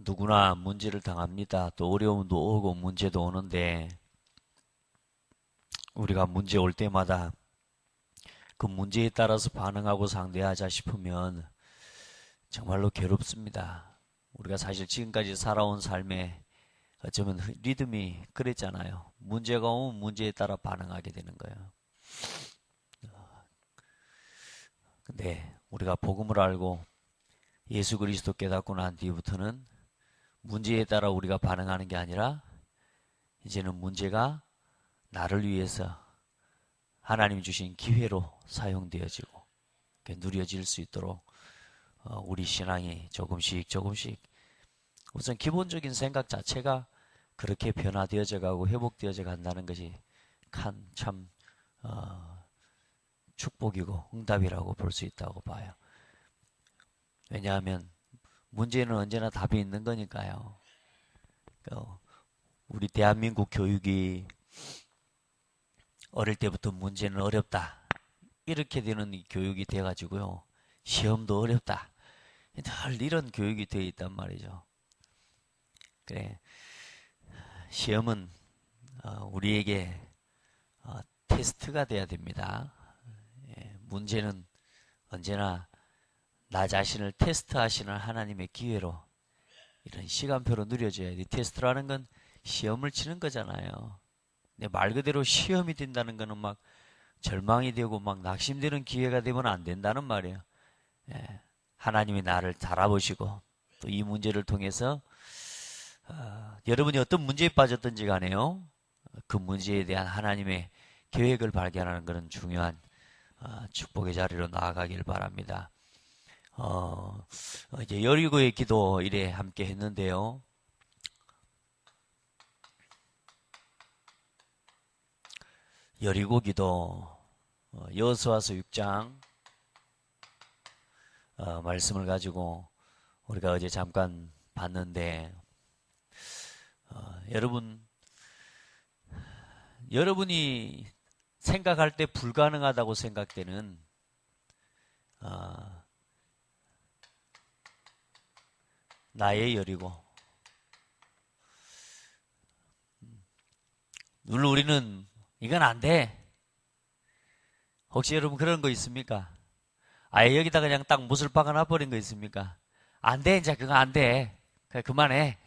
누구나 문제를 당합니다. 또 어려움도 오고 문제도 오는데 우리가 문제 올 때마다 그 문제에 따라서 반응하고 상대하자 싶으면 정말로 괴롭습니다. 우리가 사실 지금까지 살아온 삶에 어쩌면 리듬이 그랬잖아요. 문제가 오면 문제에 따라 반응하게 되는 거예요. 근데 우리가 복음을 알고 예수 그리스도 깨닫고 난 뒤부터는 문제에 따라 우리가 반응하는 게 아니라 이제는 문제가 나를 위해서 하나님 주신 기회로 사용되어지고 누려질 수 있도록 우리 신앙이 조금씩 우선 기본적인 생각 자체가 그렇게 변화되어져 가고 회복되어져 간다는 것이 참 축복이고 응답이라고 볼 수 있다고 봐요. 왜냐하면 문제는 언제나 답이 있는 거니까요. 우리 대한민국 교육이 어릴 때부터 문제는 어렵다 이렇게 되는 교육이 돼가지고요. 시험도 어렵다 늘 이런 교육이 되어 있단 말이죠. 그래, 시험은 우리에게 테스트가 돼야 됩니다. 문제는 언제나 나 자신을 테스트하시는 하나님의 기회로 이런 시간표로 누려져야 돼. 테스트라는 건 시험을 치는 거잖아요. 말 그대로 시험이 된다는 거는 막 절망이 되고 막 낙심되는 기회가 되면 안 된다는 말이에요. 하나님이 나를 달아보시고 또 이 문제를 통해서 여러분이 어떤 문제에 빠졌든지 간에요. 그 문제에 대한 하나님의 계획을 발견하는 것은 중요한 축복의 자리로 나아가길 바랍니다. 이제 여리고의 기도 이래 함께 했는데요. 여리고 기도 여호수아서 6장 말씀을 가지고 우리가 어제 잠깐 봤는데 여러분이 생각할 때 불가능하다고 생각되는 나의 여리고 물론 우리는 이건 안 돼. 혹시 여러분 그런 거 있습니까? 아예 여기다 그냥 딱 못을 박아놔 버린 거 있습니까? 안 돼, 이제 그거 안 돼. 그냥 그만해.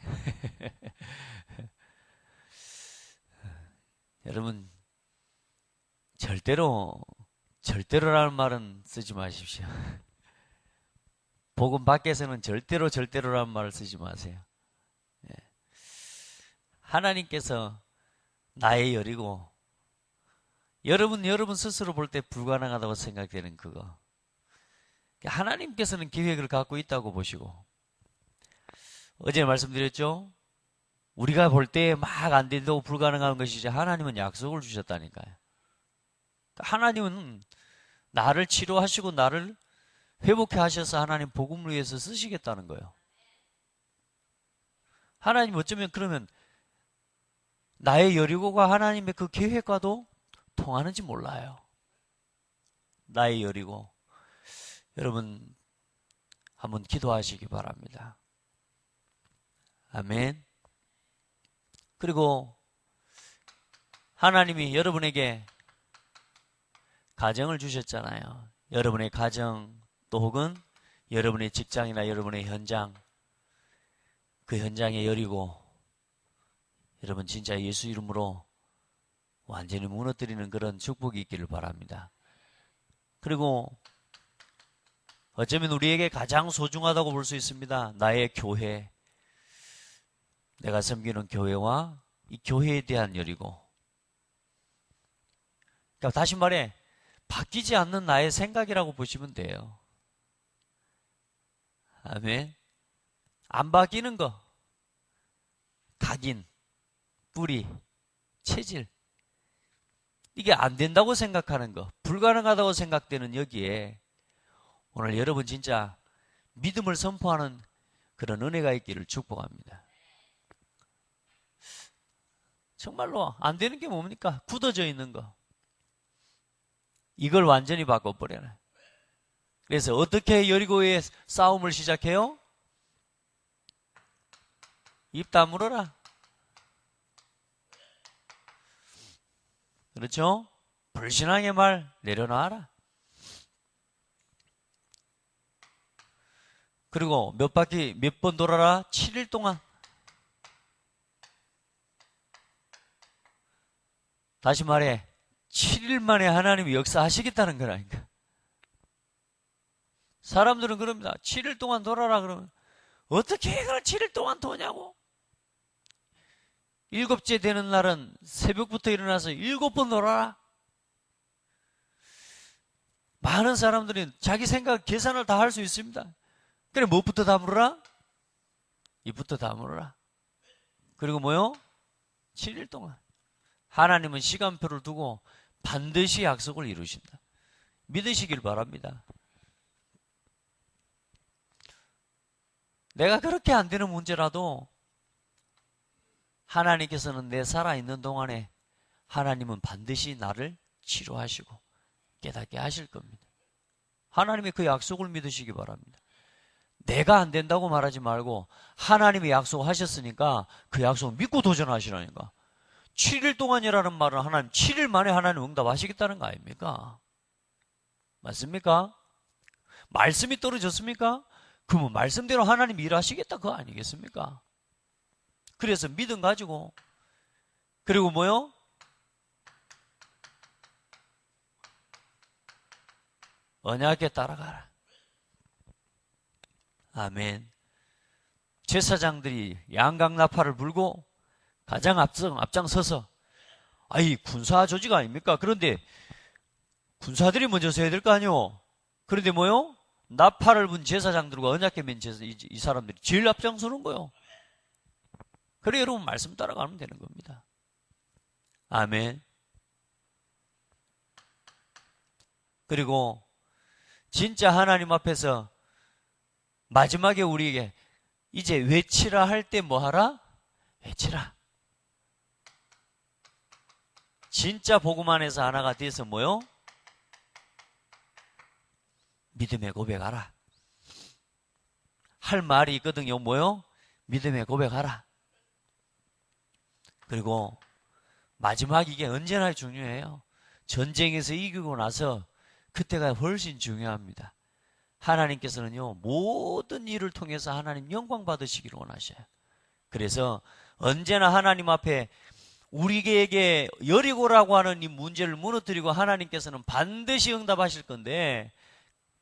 여러분, 절대로라는 말은 쓰지 마십시오. 복음 밖에서는 절대로라는 말을 쓰지 마세요. 하나님께서 나의 열이고, 여러분 스스로 볼 때 불가능하다고 생각되는 그거. 하나님께서는 계획을 갖고 있다고 보시고, 어제 말씀드렸죠? 우리가 볼 때 막 안 된다고 불가능한 것이지 하나님은 약속을 주셨다니까요. 하나님은 나를 치료하시고 나를 회복해 하셔서 하나님 복음을 위해서 쓰시겠다는 거예요. 하나님 어쩌면 그러면 나의 여리고가 하나님의 그 계획과도 통하는지 몰라요. 나의 여리고. 여러분 한번 기도하시기 바랍니다. 아멘. 그리고 하나님이 여러분에게 가정을 주셨잖아요. 여러분의 가정 또 혹은 여러분의 직장이나 여러분의 현장, 그 현장에 여리고 여러분 진짜 예수 이름으로 완전히 무너뜨리는 그런 축복이 있기를 바랍니다. 그리고 어쩌면 우리에게 가장 소중하다고 볼 수 있습니다. 나의 교회, 내가 섬기는 교회와 이 교회에 대한 열이고, 그러니까 다시 말해 바뀌지 않는 나의 생각이라고 보시면 돼요. 아멘. 안 바뀌는 거, 각인, 뿌리, 체질, 이게 안 된다고 생각하는 거, 불가능하다고 생각되는 여기에 오늘 여러분 진짜 믿음을 선포하는 그런 은혜가 있기를 축복합니다. 정말로 안 되는 게 뭡니까? 굳어져 있는 거. 이걸 완전히 바꿔버려요. 그래서 어떻게 여리고의 싸움을 시작해요? 입 다물어라. 그렇죠? 불신앙의 말 내려놔라. 그리고 몇 바퀴 몇 번 돌아라? 7일 동안. 다시 말해 7일 만에 하나님이 역사하시겠다는 거라니까. 사람들은 그럽니다. 7일 동안 돌아라 그러면 어떻게 그걸 7일 동안 도냐고. 일곱째 되는 날은 새벽부터 일어나서 7번 돌아라. 많은 사람들이 자기 생각 계산을 다 할 수 있습니다. 그래 무엇부터 다물어라? 입부터 다물어라. 그리고 뭐요? 7일 동안. 하나님은 시간표를 두고 반드시 약속을 이루신다. 믿으시길 바랍니다. 내가 그렇게 안 되는 문제라도 하나님께서는 내 살아있는 동안에 하나님은 반드시 나를 치료하시고 깨닫게 하실 겁니다. 하나님의 그 약속을 믿으시기 바랍니다. 내가 안 된다고 말하지 말고 하나님이 약속하셨으니까 그 약속 믿고 도전하시라니까. 7일 동안이라는 말은 하나님 7일 만에 하나님 응답하시겠다는 거 아닙니까? 맞습니까? 말씀이 떨어졌습니까? 그러면 말씀대로 하나님이 일하시겠다 그거 아니겠습니까? 그래서 믿음 가지고 그리고 뭐요? 언약에 따라가라. 아멘. 제사장들이 양강나팔을 불고 가장 앞장서서 아이 군사 조직 아닙니까? 그런데 군사들이 먼저 서야 될 거 아니오? 그런데 뭐요? 나팔을 분 제사장들과 언약궤 맨 제사 이 사람들이 제일 앞장서는 거요. 그래 여러분 말씀 따라가면 되는 겁니다. 아멘. 그리고 진짜 하나님 앞에서 마지막에 우리에게 이제 외치라 할 때 뭐 하라? 외치라. 진짜 복음 안에서 하나가 돼서 뭐요? 믿음의 고백하라. 할 말이 있거든요. 뭐요? 믿음의 고백하라. 그리고 마지막 이게 언제나 중요해요. 전쟁에서 이기고 나서 그때가 훨씬 중요합니다. 하나님께서는요 모든 일을 통해서 하나님 영광 받으시기를 원하셔요. 그래서 언제나 하나님 앞에 우리에게 여리고라고 하는 이 문제를 무너뜨리고 하나님께서는 반드시 응답하실 건데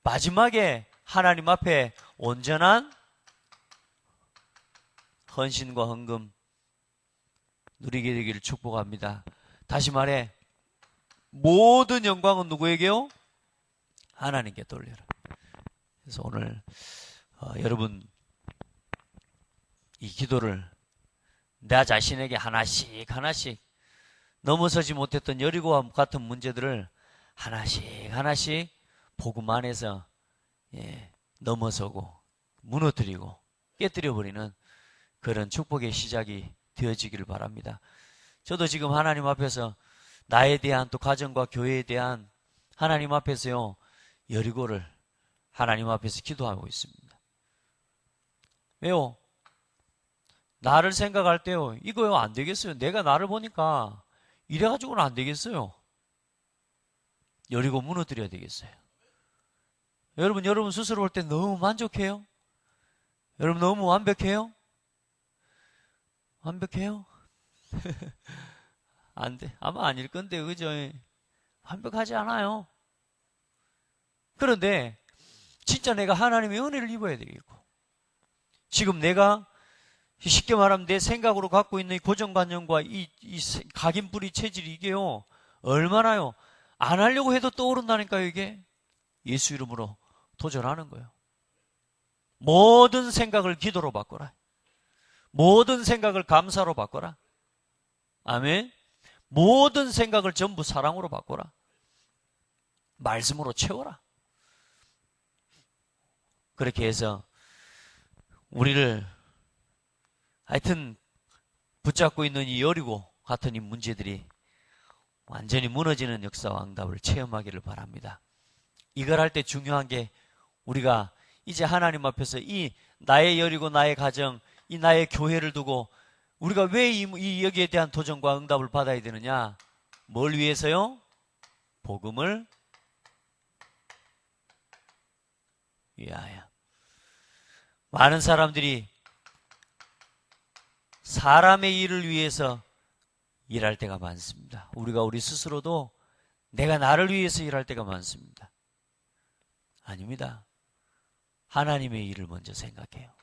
마지막에 하나님 앞에 온전한 헌신과 헌금 누리게 되기를 축복합니다. 다시 말해 모든 영광은 누구에게요? 하나님께 돌려라. 그래서 오늘 여러분 이 기도를 나 자신에게 하나씩 넘어서지 못했던 여리고와 같은 문제들을 하나씩 복음 안에서 넘어서고 무너뜨리고 깨뜨려버리는 그런 축복의 시작이 되어지기를 바랍니다. 저도 지금 하나님 앞에서 나에 대한 또 가정과 교회에 대한 하나님 앞에서요 여리고를 하나님 앞에서 기도하고 있습니다. 왜요? 나를 생각할 때요 이거요 안 되겠어요. 내가 나를 보니까 이래가지고는 안 되겠어요. 여리고 무너뜨려야 되겠어요. 여러분 스스로 볼 때 너무 만족해요? 여러분 너무 완벽해요? 완벽해요? 안 돼. 아마 아닐 건데, 그죠? 완벽하지 않아요. 그런데, 진짜 내가 하나님의 은혜를 입어야 되겠고, 지금 내가 쉽게 말하면 내 생각으로 갖고 있는 이 고정관념과 이 각인뿌리 체질이 이게요, 얼마나요? 안 하려고 해도 떠오른다니까요, 이게. 예수 이름으로 도전하는 거예요. 모든 생각을 기도로 바꿔라. 모든 생각을 감사로 바꿔라. 아멘. 모든 생각을 전부 사랑으로 바꿔라. 말씀으로 채워라. 그렇게 해서 우리를 하여튼 붙잡고 있는 이 여리고 같은 이 문제들이 완전히 무너지는 역사와 응답을 체험하기를 바랍니다. 이걸 할 때 중요한 게 우리가 이제 하나님 앞에서 이 나의 여리고 나의 가정 이 나의 교회를 두고 우리가 왜 이 여기에 대한 도전과 응답을 받아야 되느냐? 뭘 위해서요? 복음을 위하여. 많은 사람들이 사람의 일을 위해서 일할 때가 많습니다. 우리가 우리 스스로도 내가 나를 위해서 일할 때가 많습니다. 아닙니다. 하나님의 일을 먼저 생각해요.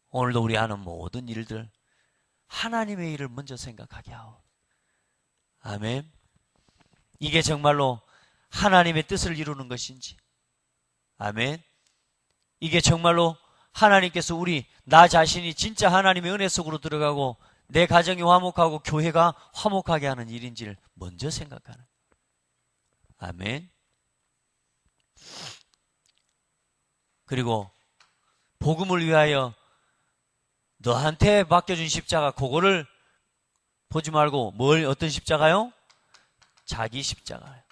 오늘도 우리 하는 모든 일들 하나님의 일을 먼저 생각하게 하오. 아멘. 이게 정말로 하나님의 뜻을 이루는 것인지, 아멘. 이게 정말로 하나님께서 나 자신이 진짜 하나님의 은혜 속으로 들어가고 내 가정이 화목하고 교회가 화목하게 하는 일인지를 먼저 생각하는. 아멘. 그리고 복음을 위하여 너한테 맡겨준 십자가, 그거를 보지 말고 어떤 십자가요? 자기 십자가요.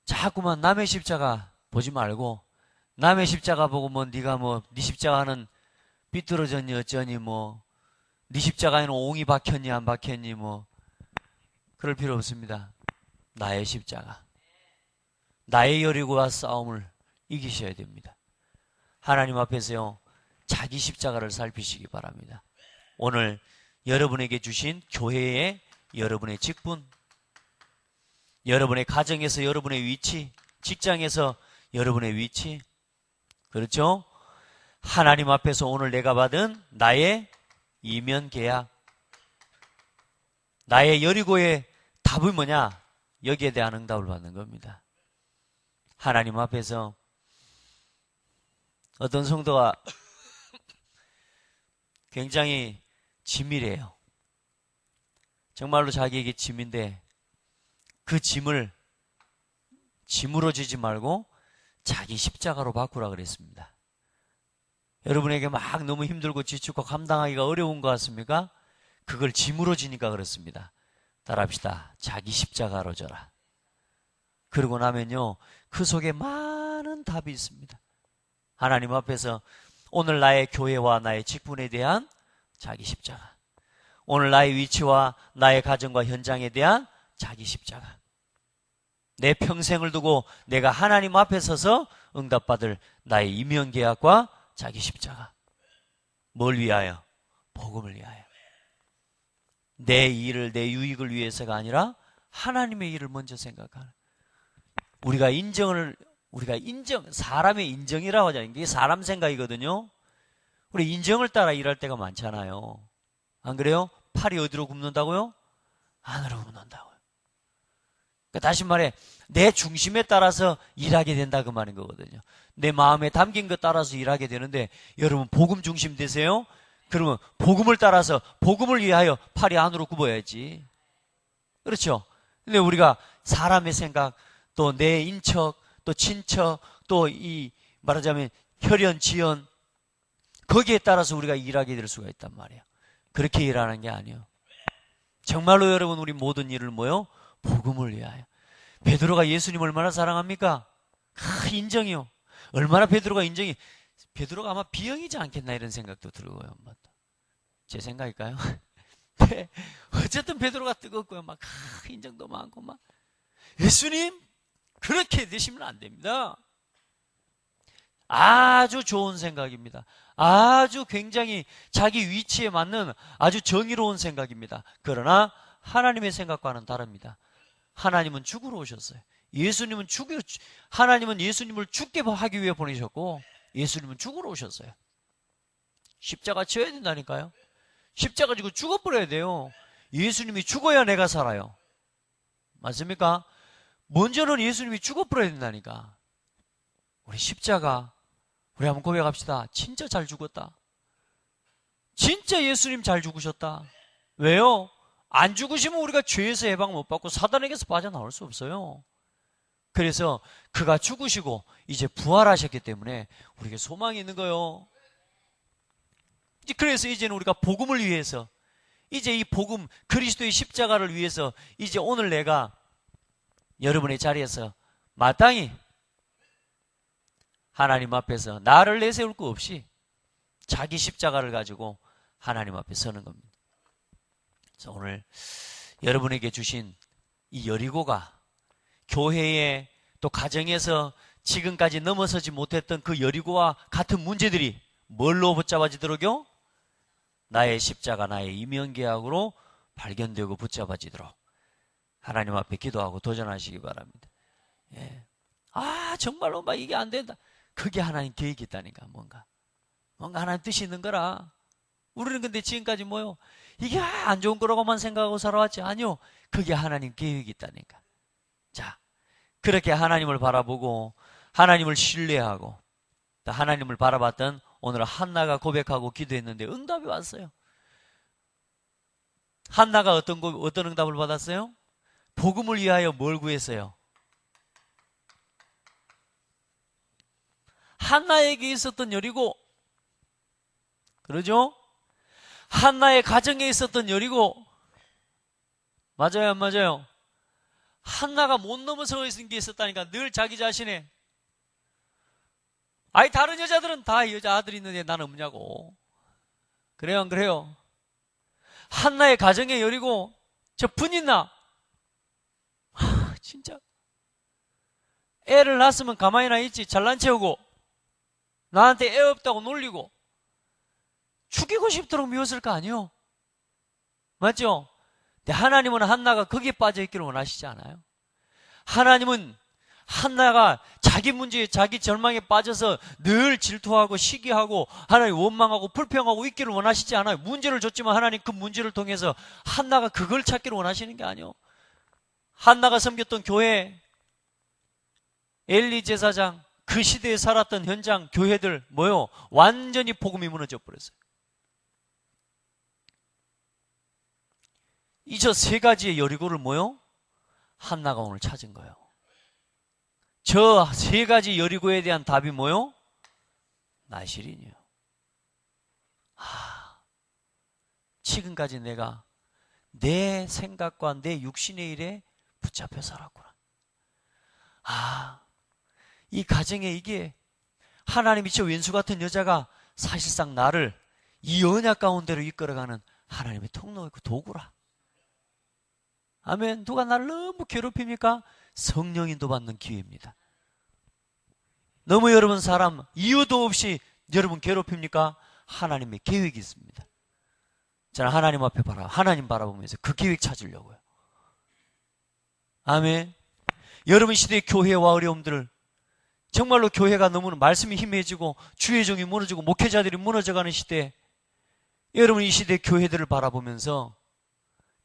자꾸만 남의 십자가 보지 말고 남의 십자가 보고 네가 네 십자가는 삐뚤어졌니 어쩌니 네 십자가에는 옹이 박혔니 안 박혔니 그럴 필요 없습니다. 나의 십자가, 나의 여리고와 싸움을 이기셔야 됩니다. 하나님 앞에서요, 자기 십자가를 살피시기 바랍니다. 오늘 여러분에게 주신 교회의 여러분의 직분, 여러분의 가정에서 여러분의 위치, 직장에서 여러분의 위치, 그렇죠? 하나님 앞에서 오늘 내가 받은 나의 이면 계약, 나의 여리고의 답이 뭐냐? 여기에 대한 응답을 받는 겁니다. 하나님 앞에서 어떤 성도가 굉장히 짐이래요. 정말로 자기에게 짐인데 그 짐을 짐으로 지지 말고 자기 십자가로 바꾸라 그랬습니다. 여러분에게 막 너무 힘들고 지치고 감당하기가 어려운 것 같습니까? 그걸 짐으로 지니까 그렇습니다. 따라합시다. 자기 십자가로 져라. 그러고 나면요, 그 속에 많은 답이 있습니다. 하나님 앞에서 오늘 나의 교회와 나의 직분에 대한 자기 십자가, 오늘 나의 위치와 나의 가정과 현장에 대한 자기 십자가, 내 평생을 두고 내가 하나님 앞에 서서 응답받을 나의 이면계약과 자기 십자가. 뭘 위하여? 복음을 위하여. 내 일을, 내 유익을 위해서가 아니라 하나님의 일을 먼저 생각하는. 우리가 사람의 인정이라고 하잖아요. 이게 사람 생각이거든요. 우리 인정을 따라 일할 때가 많잖아요. 안 그래요? 팔이 어디로 굽는다고요? 안으로 굽는다고요. 그러니까 다시 말해, 내 중심에 따라서 일하게 된다 그 말인 거거든요. 내 마음에 담긴 것 따라서 일하게 되는데, 여러분 복음 중심 되세요? 그러면 복음을 따라서 복음을 위하여 팔이 안으로 굽어야지. 그렇죠? 근데 우리가 사람의 생각, 또 내 인척, 또 친척, 또 말하자면 혈연, 지연, 거기에 따라서 우리가 일하게 될 수가 있단 말이에요. 그렇게 일하는 게 아니에요. 정말로 여러분, 우리 모든 일을 뭐요? 복음을 위하여. 베드로가 예수님 얼마나 사랑합니까? 인정이요. 얼마나 베드로가 아마 B형이지 않겠나 이런 생각도 들고요. 제 생각일까요? 네. 어쨌든 베드로가 뜨겁고요. 인정도 많고 예수님 그렇게 되시면 안 됩니다. 아주 좋은 생각입니다. 아주 굉장히 자기 위치에 맞는 아주 정의로운 생각입니다. 그러나 하나님의 생각과는 다릅니다. 하나님은 죽으러 오셨어요. 하나님은 예수님을 죽게 하기 위해 보내셨고, 예수님은 죽으러 오셨어요. 십자가 져야 된다니까요. 십자가 지고 죽어버려야 돼요. 예수님이 죽어야 내가 살아요. 맞습니까? 먼저는 예수님이 죽어버려야 된다니까. 우리 십자가, 우리 한번 고백합시다. 진짜 잘 죽었다. 진짜 예수님 잘 죽으셨다. 왜요? 안 죽으시면 우리가 죄에서 해방 못 받고 사단에게서 빠져나올 수 없어요. 그래서 그가 죽으시고 이제 부활하셨기 때문에 우리에게 소망이 있는 거예요. 그래서 이제는 우리가 복음을 위해서 이제 이 복음, 그리스도의 십자가를 위해서 이제 오늘 내가 여러분의 자리에서 마땅히 하나님 앞에서 나를 내세울 것 없이 자기 십자가를 가지고 하나님 앞에 서는 겁니다. 그래서 오늘 여러분에게 주신 이 여리고가 교회에 또 가정에서 지금까지 넘어서지 못했던 그 여리고와 같은 문제들이 뭘로 붙잡아지도록요? 나의 십자가, 나의 이면계약으로 발견되고 붙잡아지도록 하나님 앞에 기도하고 도전하시기 바랍니다. 예. 아, 정말로 막 이게 안 된다. 그게 하나님 계획이 있다니까, 뭔가 하나님 뜻이 있는 거라. 우리는 근데 지금까지 뭐요? 이게 안 좋은 거라고만 생각하고 살아왔지. 아니요. 그게 하나님 계획이 있다니까. 자, 그렇게 하나님을 바라보고 하나님을 신뢰하고 하나님을 바라봤던 오늘 한나가 고백하고 기도했는데 응답이 왔어요. 한나가 어떤 응답을 받았어요? 복음을 위하여 뭘 구했어요? 한나에게 있었던 여리고, 그러죠? 한나의 가정에 있었던 여리고, 맞아요, 안 맞아요? 한나가 못 넘어서 있는 게 있었다니까. 늘 자기 자신의, 아니 다른 여자들은 다 여자 아들이 있는데 나는 없냐고. 그래요, 안 그래요? 한나의 가정에 여리고, 저 분있나? 진짜 애를 낳았으면 가만히나 있지. 잘난 체우고 나한테 애 없다고 놀리고 죽이고 싶도록 미웠을 거 아니요? 맞죠? 근데 하나님은 한나가 거기에 빠져있기를 원하시지 않아요. 하나님은 한나가 자기 문제에 자기 절망에 빠져서 늘 질투하고 시기하고 하나님 원망하고 불평하고 있기를 원하시지 않아요. 문제를 줬지만 하나님 그 문제를 통해서 한나가 그걸 찾기를 원하시는 게 아니에요. 한나가 섬겼던 교회, 엘리 제사장, 그 시대에 살았던 현장, 교회들 뭐요? 완전히 복음이 무너져 버렸어요. 이 저 세 가지의 여리고를 뭐요? 한나가 오늘 찾은 거예요. 저 세 가지 여리고에 대한 답이 뭐요? 나실인이요. 지금까지 내가 내 생각과 내 육신의 일에 붙잡혀 살았구나. 이 가정에 이게 하나님이 저 왼수 같은 여자가 사실상 나를 이 언약 가운데로 이끌어가는 하나님의 통로이고 도구라. 아멘. 누가 나를 너무 괴롭힙니까? 성령 인도받는 기회입니다. 너무 여러분 사람 이유도 없이 여러분 괴롭힙니까? 하나님의 계획이 있습니다. 저는 하나님 앞에 하나님 바라보면서 그 계획 찾으려고요. 아멘. 여러분 시대의 교회와 어려움들을 정말로 교회가 너무 말씀이 희미해지고 주의 종이 무너지고 목회자들이 무너져가는 시대에 여러분 이 시대의 교회들을 바라보면서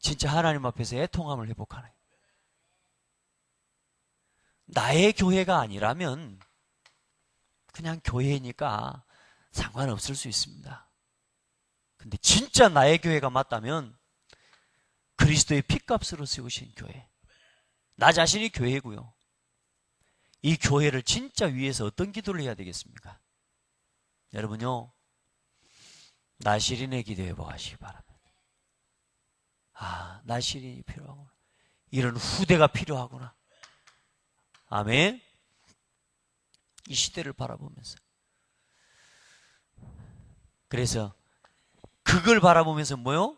진짜 하나님 앞에서 애통함을 회복하는, 나의 교회가 아니라면 그냥 교회니까 상관없을 수 있습니다. 근데 진짜 나의 교회가 맞다면 그리스도의 핏값으로 세우신 교회, 나 자신이 교회고요. 이 교회를 진짜 위해서 어떤 기도를 해야 되겠습니까? 여러분요, 나시린의 기도해 보시기 바랍니다. 나시린이 필요하구나. 이런 후대가 필요하구나. 아멘. 이 시대를 바라보면서, 그래서 그걸 바라보면서 뭐요?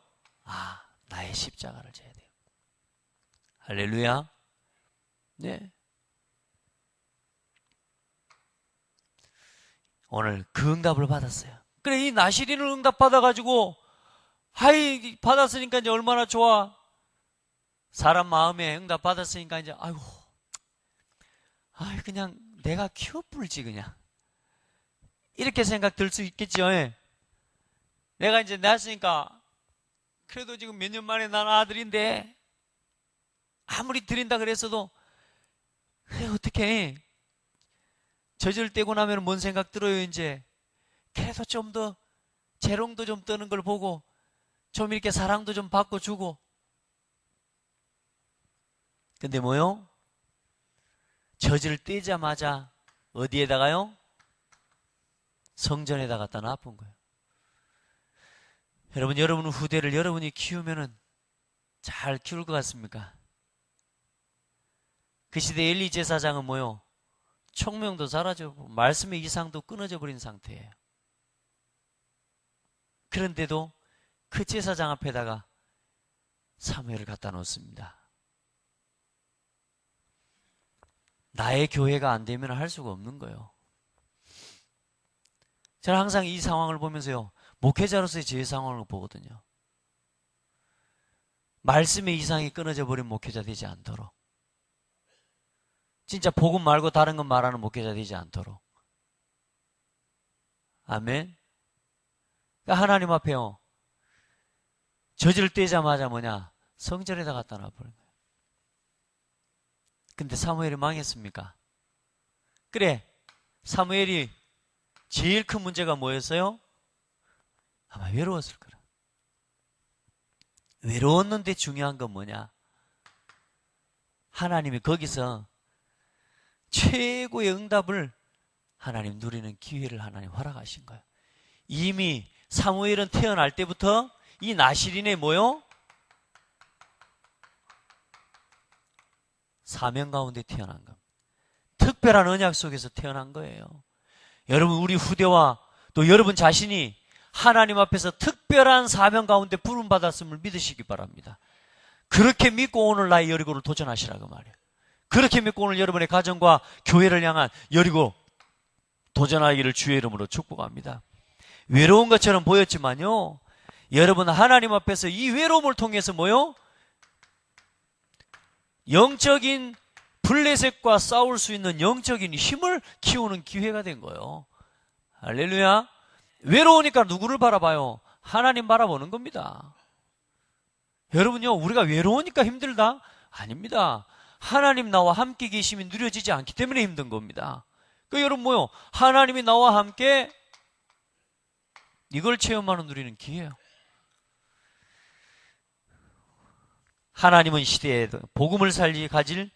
나의 십자가를 져야 돼요. 할렐루야. 네. 오늘 그 응답을 받았어요. 그래, 이 나시린을 응답 받아가지고, 받았으니까 이제 얼마나 좋아. 사람 마음에 응답 받았으니까 이제, 그냥 내가 키워뿔지, 그냥. 이렇게 생각 들 수 있겠죠. 예. 내가 이제 낳았으니까, 그래도 지금 몇 년 만에 난 아들인데, 아무리 드린다 그랬어도, 그래, 어떡해. 젖을 떼고 나면 뭔 생각 들어요, 이제. 그래도 좀 더, 재롱도 좀 뜨는 걸 보고, 좀 이렇게 사랑도 좀 받고 주고. 근데 뭐요? 젖을 떼자마자, 어디에다가요? 성전에다 갖다 놔둔 거예요. 여러분 후대를 여러분이 키우면은 잘 키울 것 같습니까? 그 시대 엘리 제사장은 뭐요? 총명도 사라지고 말씀의 이상도 끊어져 버린 상태예요. 그런데도 그 제사장 앞에다가 사무엘을 갖다 놓습니다. 나의 교회가 안 되면 할 수가 없는 거예요. 저는 항상 이 상황을 보면서요, 목회자로서의 제 상황을 보거든요. 말씀의 이상이 끊어져 버린 목회자 되지 않도록, 진짜 복음 말고 다른 건 말하는 목회자 되지 않도록. 아멘. 그러니까 하나님 앞에요, 젖을 떼자마자 뭐냐? 성전에다 갖다 놔버린 거예요. 근데 사무엘이 망했습니까? 그래, 사무엘이 제일 큰 문제가 뭐였어요? 아마 외로웠을 거라. 외로웠는데 중요한 건 뭐냐? 하나님이 거기서 최고의 응답을 하나님 누리는 기회를 하나님 허락하신 거예요. 이미 사무엘은 태어날 때부터 이 나실인의 뭐요? 사명 가운데 태어난 겁니다. 특별한 언약 속에서 태어난 거예요. 여러분, 우리 후대와 또 여러분 자신이 하나님 앞에서 특별한 사명 가운데 부름받았음을 믿으시기 바랍니다. 그렇게 믿고 오늘 나의 여리고를 도전하시라고 말이에요. 그렇게 믿고 오늘 여러분의 가정과 교회를 향한 여리고 도전하기를 주의 이름으로 축복합니다. 외로운 것처럼 보였지만요, 여러분 하나님 앞에서 이 외로움을 통해서 뭐요? 영적인 블레셋과 싸울 수 있는 영적인 힘을 키우는 기회가 된 거예요. 할렐루야. 외로우니까 누구를 바라봐요? 하나님 바라보는 겁니다. 여러분요, 우리가 외로우니까 힘들다? 아닙니다. 하나님 나와 함께 계심이 누려지지 않기 때문에 힘든 겁니다. 그러니까 여러분 뭐요? 하나님이 나와 함께 이걸 체험하는 누리는 기회예요. 하나님은 시대에 복음을 가질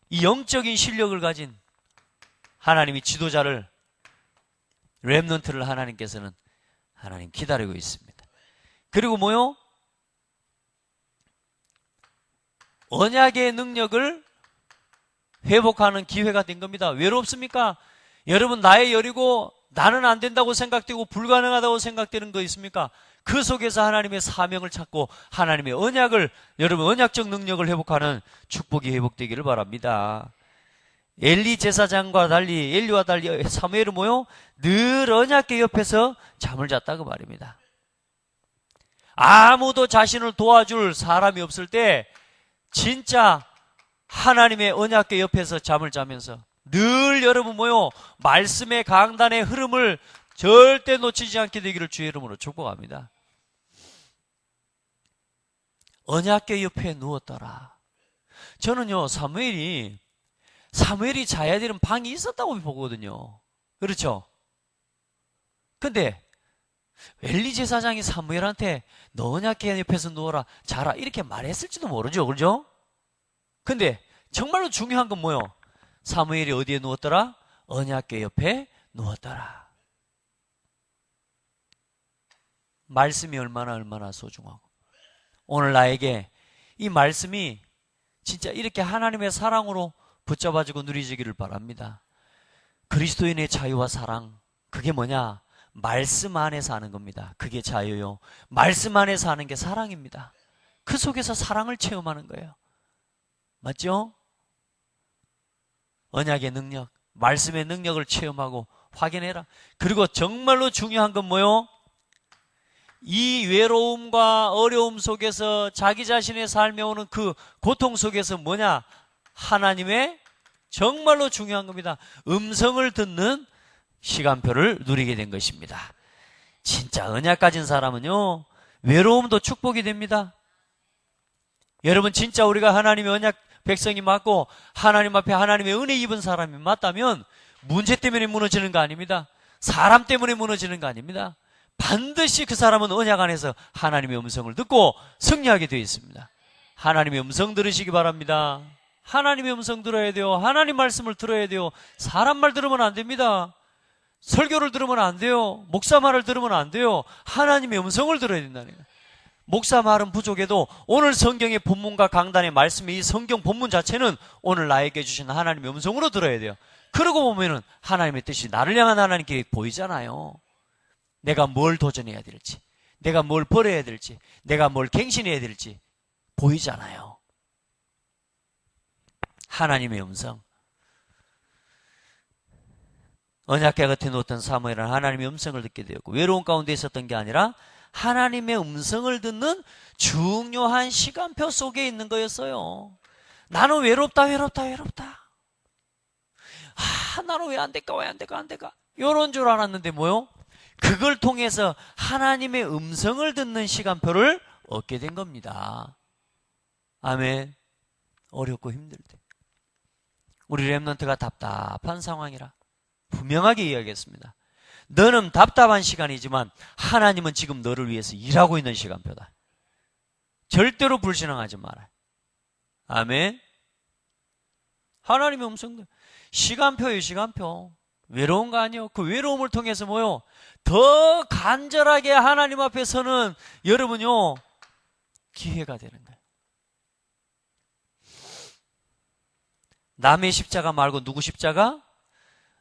이 영적인 실력을 가진 하나님이 지도자를, 렘넌트를 하나님께서는 하나님 기다리고 있습니다. 그리고 뭐요? 언약의 능력을 회복하는 기회가 된 겁니다. 외롭습니까? 여러분, 나의 여리고 나는 안 된다고 생각되고 불가능하다고 생각되는 거 있습니까? 그 속에서 하나님의 사명을 찾고 하나님의 언약을, 여러분 언약적 능력을 회복하는 축복이 회복되기를 바랍니다. 엘리 제사장과 달리, 엘리와 달리 사무엘은 뭐요? 늘 언약궤 옆에서 잠을 잤다고 말입니다. 아무도 자신을 도와줄 사람이 없을 때 진짜 하나님의 언약궤 옆에서 잠을 자면서 늘 여러분 뭐요? 말씀의 강단의 흐름을 절대 놓치지 않게 되기를 주의 이름으로 축복합니다. 언약궤 옆에 누웠더라. 저는요, 사무엘이 자야 되는 방이 있었다고 보거든요. 그렇죠? 근데 엘리 제사장이 사무엘한테 너 언약궤 옆에서 누워라, 자라 이렇게 말했을지도 모르죠. 그렇죠? 근데 정말로 중요한 건 뭐요? 사무엘이 어디에 누웠더라? 언약궤 옆에 누웠더라. 말씀이 얼마나 소중하고, 오늘 나에게 이 말씀이 진짜 이렇게 하나님의 사랑으로 붙잡아지고 누리지기를 바랍니다. 그리스도인의 자유와 사랑, 그게 뭐냐? 말씀 안에 사는 겁니다. 그게 자유요. 말씀 안에 사는 게 사랑입니다. 그 속에서 사랑을 체험하는 거예요. 맞죠? 언약의 능력, 말씀의 능력을 체험하고 확인해라. 그리고 정말로 중요한 건 뭐요? 이 외로움과 어려움 속에서 자기 자신의 삶에 오는 그 고통 속에서 뭐냐? 하나님의 정말로 중요한 겁니다. 음성을 듣는 시간표를 누리게 된 것입니다. 진짜 언약 가진 사람은요, 외로움도 축복이 됩니다. 여러분, 진짜 우리가 하나님의 언약 백성이 맞고 하나님 앞에 하나님의 은혜 입은 사람이 맞다면 문제 때문에 무너지는 거 아닙니다. 사람 때문에 무너지는 거 아닙니다. 반드시 그 사람은 언약 안에서 하나님의 음성을 듣고 승리하게 되어 있습니다. 하나님의 음성 들으시기 바랍니다. 하나님의 음성 들어야 돼요. 하나님 말씀을 들어야 돼요. 사람 말 들으면 안 됩니다. 설교를 들으면 안 돼요. 목사 말을 들으면 안 돼요. 하나님의 음성을 들어야 된다는 거예요. 목사 말은 부족해도 오늘 성경의 본문과 강단의 말씀이 이 성경 본문 자체는 오늘 나에게 주신 하나님의 음성으로 들어야 돼요. 그러고 보면은 하나님의 뜻이 나를 향한 하나님 계획 보이잖아요. 내가 뭘 도전해야 될지, 내가 뭘 버려야 될지, 내가 뭘 갱신해야 될지 보이잖아요. 하나님의 음성. 언약궤 곁에 놓았던 사무엘은 하나님의 음성을 듣게 되었고, 외로운 가운데 있었던 게 아니라 하나님의 음성을 듣는 중요한 시간표 속에 있는 거였어요. 나는 외롭다. 나는 왜 안 될까? 이런 줄 알았는데 뭐요? 그걸 통해서 하나님의 음성을 듣는 시간표를 얻게 된 겁니다. 아멘. 어렵고 힘들 때 우리 렘넌트가 답답한 상황이라 분명하게 이야기했습니다. 너는 답답한 시간이지만 하나님은 지금 너를 위해서 일하고 있는 시간표다. 절대로 불신앙하지 마라. 아멘. 하나님의 음성도 시간표예요. 시간표. 외로운 거 아니에요. 그 외로움을 통해서 뭐요? 더 간절하게 하나님 앞에 서는 여러분요 기회가 되는 거예요. 남의 십자가 말고 누구 십자가?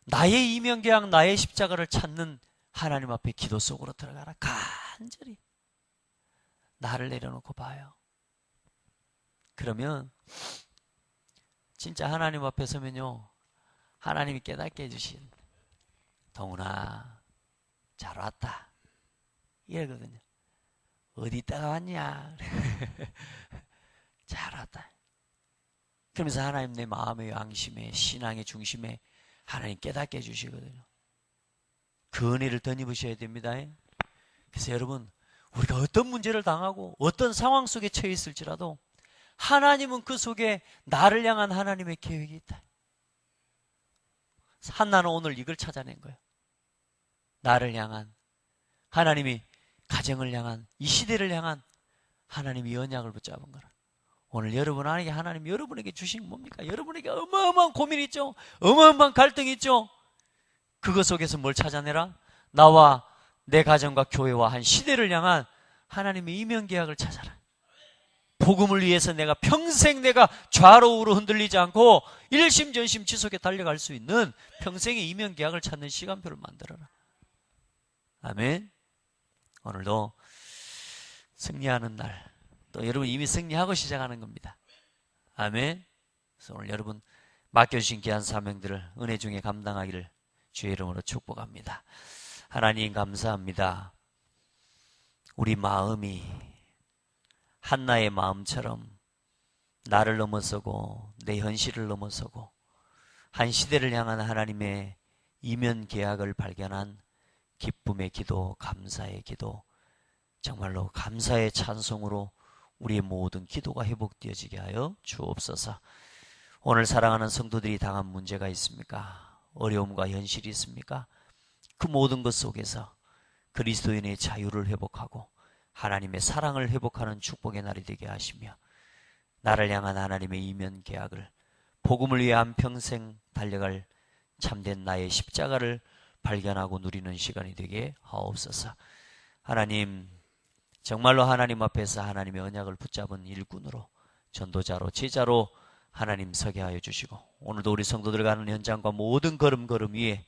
나의 이면계약, 나의 십자가를 찾는 하나님 앞에 기도 속으로 들어가라. 간절히 나를 내려놓고 봐요. 그러면 진짜 하나님 앞에 서면요 하나님이 깨닫게 해주신 동훈아 잘 왔다 이러거든요. 어디 있다가 왔냐 잘 왔다. 그러면서 하나님 내 마음의 양심에 신앙의 중심에 하나님 깨닫게 해주시거든요. 그 은혜를 덧입으셔야 됩니다. 그래서 여러분 우리가 어떤 문제를 당하고 어떤 상황 속에 처해 있을지라도 하나님은 그 속에 나를 향한 하나님의 계획이 있다. 한나는 오늘 이걸 찾아낸 거예요. 나를 향한 하나님이 가정을 향한 이 시대를 향한 하나님이 언약을 붙잡은 거라. 오늘 여러분 안에 하나님 여러분에게 주신 게 뭡니까? 여러분에게 어마어마한 고민이 있죠. 어마어마한 갈등이 있죠. 그것 속에서 뭘 찾아내라? 나와 내 가정과 교회와 한 시대를 향한 하나님의 이면계약을 찾아라. 복음을 위해서 내가 평생 내가 좌로 우로 흔들리지 않고 일심전심 지속해 달려갈 수 있는 평생의 이면계약을 찾는 시간표를 만들어라. 아멘. 오늘도 승리하는 날, 또 여러분 이미 승리하고 시작하는 겁니다. 아멘. 그래서 오늘 여러분 맡겨주신 귀한 사명들을 은혜 중에 감당하기를 주의 이름으로 축복합니다. 하나님 감사합니다. 우리 마음이 한나의 마음처럼 나를 넘어서고 내 현실을 넘어서고 한 시대를 향한 하나님의 이면 계약을 발견한 기쁨의 기도, 감사의 기도, 정말로 감사의 찬송으로 우리의 모든 기도가 회복되어지게 하여 주옵소서. 오늘 사랑하는 성도들이 당한 문제가 있습니까? 어려움과 현실이 있습니까? 그 모든 것 속에서 그리스도인의 자유를 회복하고 하나님의 사랑을 회복하는 축복의 날이 되게 하시며 나를 향한 하나님의 이면 계약을 복음을 위해 한평생 달려갈 참된 나의 십자가를 발견하고 누리는 시간이 되게 하옵소서. 하나님 정말로 하나님 앞에서 하나님의 언약을 붙잡은 일꾼으로 전도자로 제자로 하나님 서게 하여 주시고 오늘도 우리 성도들 가는 현장과 모든 걸음걸음 위에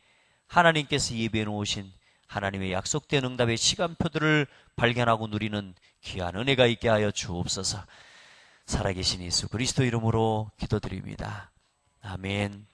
하나님께서 예배해 놓으신 하나님의 약속된 응답의 시간표들을 발견하고 누리는 귀한 은혜가 있게 하여 주옵소서. 살아계신 예수 그리스도 이름으로 기도드립니다. 아멘.